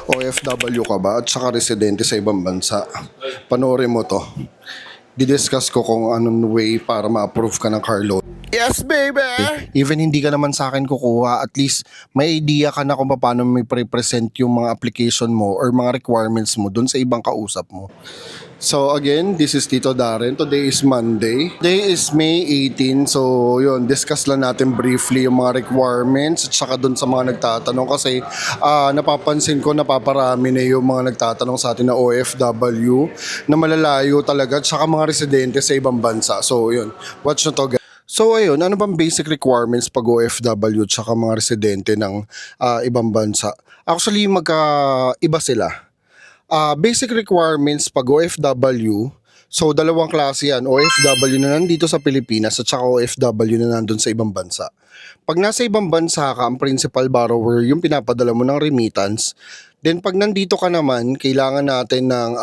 OFW ka ba at saka residente sa ibang bansa? Panoorin mo to. Didiscuss ko kung anong way para ma-approve ka ng car loan. Yes, baby! Even hindi ka naman sa akin kukuha, at least may idea ka na kung paano may pre-present yung mga application mo or mga requirements mo dun sa ibang kausap mo. So again, this is Tito Darren. Today is Monday. Today is May 18. So yun, discuss lang natin briefly yung mga requirements at saka dun sa mga nagtatanong kasi napapansin ko napaparami na yung mga nagtatanong sa atin na OFW na malalayo talaga at saka mga residente sa ibang bansa. So yun, watch na to guys. So ayun, ano bang basic requirements pag OFW at saka mga residente ng ibang bansa? Actually, magkaiba sila. Basic requirements pag OFW, so dalawang klase yan, OFW na nandito sa Pilipinas at saka OFW na nandun sa ibang bansa. Pag nasa ibang bansa ka, ang principal borrower yung pinapadala mo ng remittance. Then pag nandito ka naman, kailangan natin ng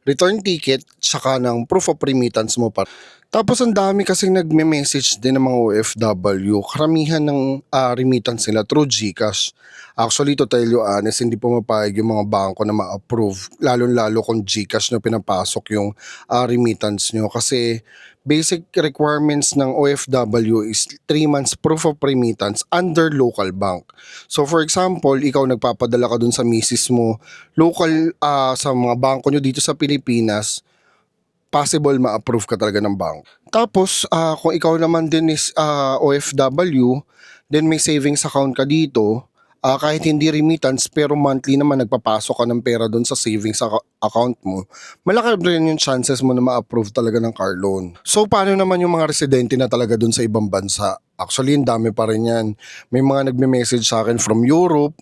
return ticket saka ng proof of remittance mo pa. Tapos ang dami kasing nagme-message din ng mga OFW. Karamihan ng remittance nila through GCash. Actually, to tell you honest, hindi pumapayag yung mga bangko na ma-approve. Lalo-lalo kung GCash na pinapasok yung remittance nyo. Kasi basic requirements ng OFW is 3 months proof of remittance under local bank. So for example, ikaw nagpapadala ka dun sa misis mo, local sa mga bangko nyo dito sa Pilipinas, possible ma-approve ka talaga ng bank. Tapos, kung ikaw naman din is OFW, then may savings account ka dito, kahit hindi remittance, pero monthly naman nagpapasok ka ng pera doon sa savings account mo, malaki rin yung chances mo na ma-approve talaga ng car loan. So, paano naman yung mga residente na talaga doon sa ibang bansa? Actually, ang dami pa rin yan. May mga nagme-message sa akin from Europe,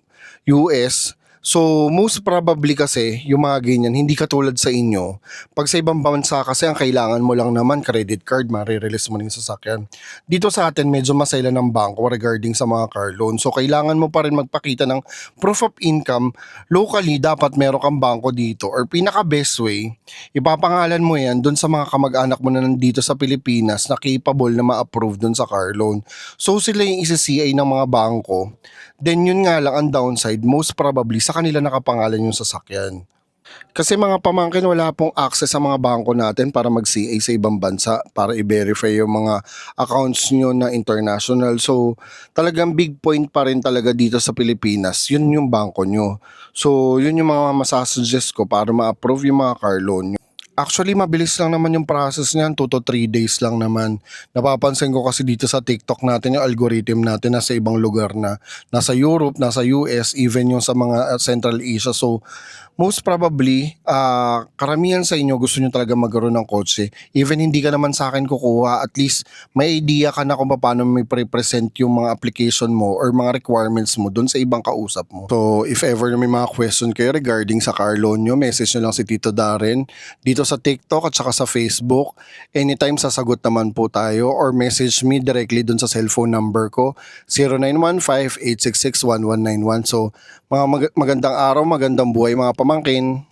US. So, most probably kasi, yung mga ganyan, hindi katulad sa inyo. Pag sa ibang bansa kasi, ang kailangan mo lang naman, credit card, marirelease mo na yung sasakyan. Dito sa atin, medyo masayla ng bangko regarding sa mga car loan. So, kailangan mo pa rin magpakita ng proof of income. Locally, dapat meron kang bangko dito. Or pinaka-best way, ipapangalan mo yan dun sa mga kamag-anak mo na nandito sa Pilipinas na capable na ma-approve dun sa car loan. So, sila yung isi-CI ng mga bangko. Then yun nga lang ang downside, most probably sa kanila nakapangalan yung sasakyan. Kasi mga pamangkin, wala pong access sa mga bangko natin para mag-CA sa ibang bansa para i-verify yung mga accounts nyo na international. So talagang big point pa rin talaga dito sa Pilipinas, yun yung bangko nyo. So yun yung mga masasuggest ko para ma-approve yung mga car loan nyo. Actually, mabilis lang naman yung process niyan, 2 to 3 days lang naman. Napapansin ko kasi dito sa TikTok natin, yung algorithm natin nasa ibang lugar na. Nasa Europe, nasa US, even yung sa mga Central Asia. So, most probably, karamihan sa inyo gusto nyo talaga magkaroon ng kotse. Even hindi ka naman sa akin kukuha, at least may idea ka na kung paano may pre-present yung mga application mo or mga requirements mo dun sa ibang kausap mo. So, if ever may mga question kayo regarding sa car loan nyo, message nyo lang si Tito Darren dito sa TikTok at saka sa Facebook. Anytime sasagot naman po tayo or message me directly dun sa cellphone number ko, 0915-866-1191. So, mga magandang araw, magandang buhay mga pamangkin.